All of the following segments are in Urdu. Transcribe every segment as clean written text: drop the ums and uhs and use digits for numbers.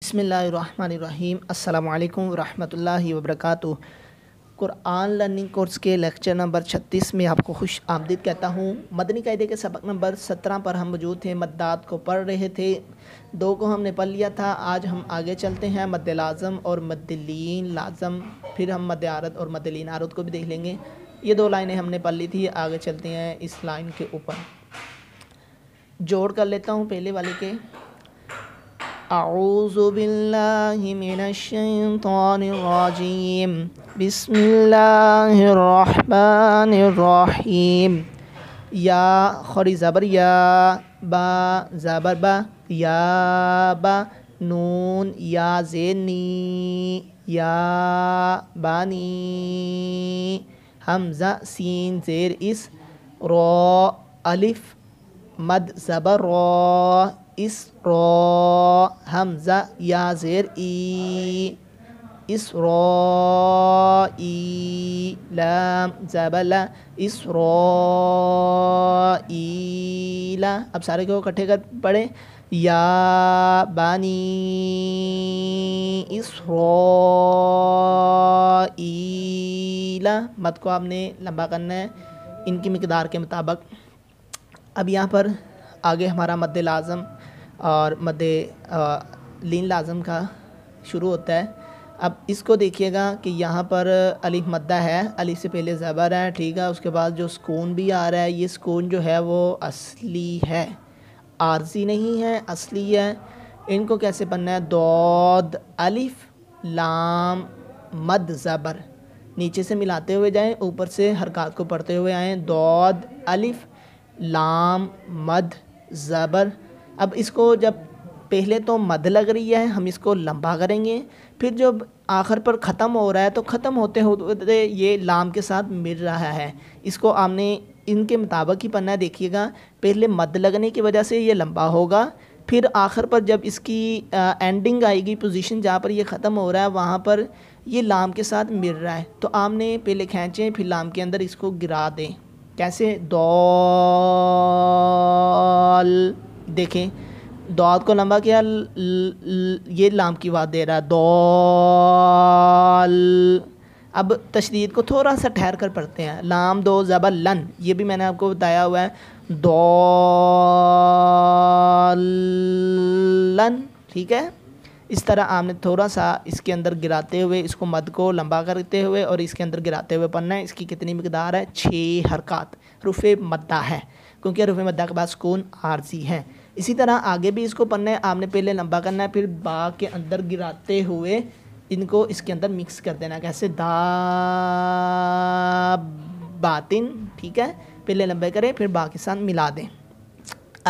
بسم اللہ الرحمن الرحیم السلام علیکم ورحمۃ اللہ وبرکاتہ۔ قرآن لرننگ کورس کے لیکچر نمبر 36 میں آپ کو خوش آمدید کہتا ہوں۔ مدنی قاعدے کے سبق نمبر 17 پر ہم موجود تھے، مدات کو پڑھ رہے تھے، 2 کو ہم نے پڑھ لیا تھا۔ آج ہم آگے چلتے ہیں، مد لازم اور مد لین لازم، پھر ہم مد عارض اور مد لین عارض کو بھی دیکھ لیں گے۔ یہ 2 لائنیں ہم نے پڑھ لی تھی، آگے چلتے ہیں اس لائن کے اوپر۔ جوڑ کر لیتا ہوں پہلے والے کے۔ اعوذ باللہ من الشیطان الرجیم، بسم اللہ الرحمن الرحیم۔ یا خری زبر یا، با زبر با، یا با، نون یا زیر نی، یا بانی، حمزہ سین زیر اس، را الف مد زبر را، اس را، حمزہ یا زیر ای، اس را ای، لام زبر لا، اس را ای لا۔ اب سارے کو اکٹھے کر پڑھیں، یا بانی اسرائیل، مد کو آپ نے لمبا کرنا ہے ان کی مقدار کے مطابق۔ اب یہاں پر آگے ہمارا مد لازم اور مد لین لازم کا شروع ہوتا ہے۔ اب اس کو دیکھیے گا کہ یہاں پر الف مدہ ہے، الف سے پہلے زبر ہے، ٹھیک ہے، اس کے بعد جو سکون بھی آ رہا ہے، یہ سکون جو ہے وہ اصلی ہے، عارضی نہیں ہے، اصلی ہے۔ ان کو کیسے پڑھنا ہے؟ ضاد الف لام مد زبر، نیچے سے ملاتے ہوئے جائیں، اوپر سے حرکات کو پڑھتے ہوئے آئیں۔ ضاد الف لام مد زبر۔ اب اس کو جب پہلے تو مد لگ رہی ہے، ہم اس کو لمبا کریں گے، پھر جب آخر پر ختم ہو رہا ہے تو ختم ہوتے ہوتے یہ لام کے ساتھ مل رہا ہے، اس کو آپ نے ان کے مطابق ہی پڑھنا ہے۔ دیکھیے گا پہلے مد لگنے کی وجہ سے یہ لمبا ہوگا، پھر آخر پر جب اس کی اینڈنگ آئے گی، پوزیشن جہاں پر یہ ختم ہو رہا ہے وہاں پر یہ لام کے ساتھ مل رہا ہے، تو آپ نے پہلے کھینچیں پھر لام کے اندر اس کو گرا دیں۔ کیسے؟ دال، دیکھیں دعات کو لمبا کیا، یہ لام کی آواز دے رہا ہے، دال۔ اب تشدید کو تھوڑا سا ٹھہر کر پڑھتے ہیں، لام دو زبر لن، یہ بھی میں نے آپ کو بتایا ہوا ہے، دالن، ٹھیک ہے۔ اس طرح آپ نے تھوڑا سا اس کے اندر گراتے ہوئے اس کو مد کو لمبا کرتے ہوئے اور اس کے اندر گراتے ہوئے پڑھنا ہے۔ اس کی کتنی مقدار ہے؟ 6 حرکات، حروف مدہ ہے، کیونکہ حروف مدہ کے بعد سکون عارضی ہے۔ اسی طرح آگے بھی اس کو پڑھنا ہے، آپ نے پہلے لمبا کرنا ہے، پھر با کے اندر گراتے ہوئے ان کو اس کے اندر مکس کر دینا۔ کیسے؟ دا باطن، ٹھیک ہے، پہلے لمبے کریں پھر با کے ساتھ ملا دیں۔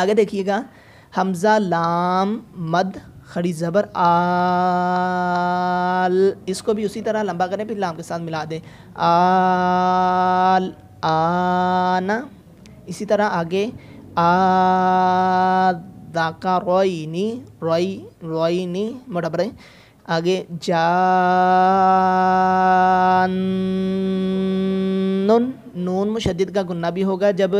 آگے دیکھیے گا، حمزہ لام مد کھڑی زبر آل، اس کو بھی اسی طرح لمبا کریں پھر لام کے ساتھ ملا دیں، آل آنا۔ اسی طرح آگے آدھاکا روئینی، روئینی موٹا برے، آگے جانن، نون مشدد کا گنہ بھی ہوگا، جب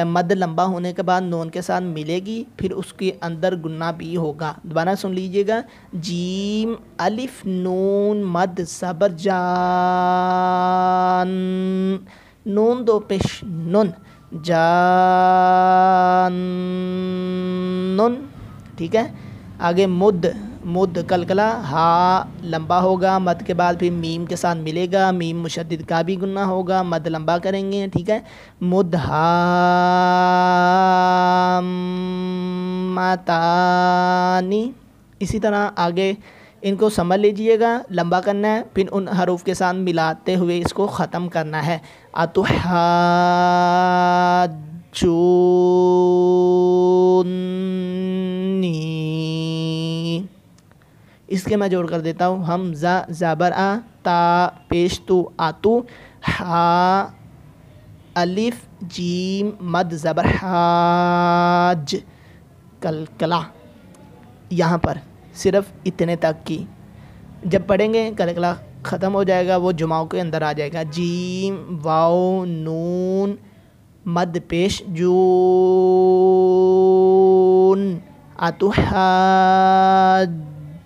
مد لمبا ہونے کے بعد نون کے ساتھ ملے گی پھر اس کے اندر گنہ بھی ہوگا۔ دوبارہ سن لیجئے گا، جیم الف نون مد زبر جان، نون 2 پیش نون، جانن، ٹھیک ہے۔ آگے مد کلکلا، ہا لمبا ہوگا، مد کے بعد پھر میم کے ساتھ ملے گا، میم مشدد کا بھی گنہ ہوگا، مد لمبا کریں گے، ٹھیک ہے۔ مد ہامتانی، اسی طرح آگے ان کو سمجھ لیجئے گا، لمبا کرنا ہے پھر ان حروف کے ساتھ ملاتے ہوئے اس کو ختم کرنا ہے۔ اتحاجونی، اس کے میں جوڑ کر دیتا ہوں، حمزہ زبر آ، تا پیش تو آتو، ہا الف جیم مد زبر حاج، کلکلا۔ یہاں پر صرف اتنے تک کی جب پڑھیں گے کلکلا ختم ہو جائے گا، وہ جماؤں کے اندر آ جائے گا۔ جیم واو نون مد پیش جون، اتحاج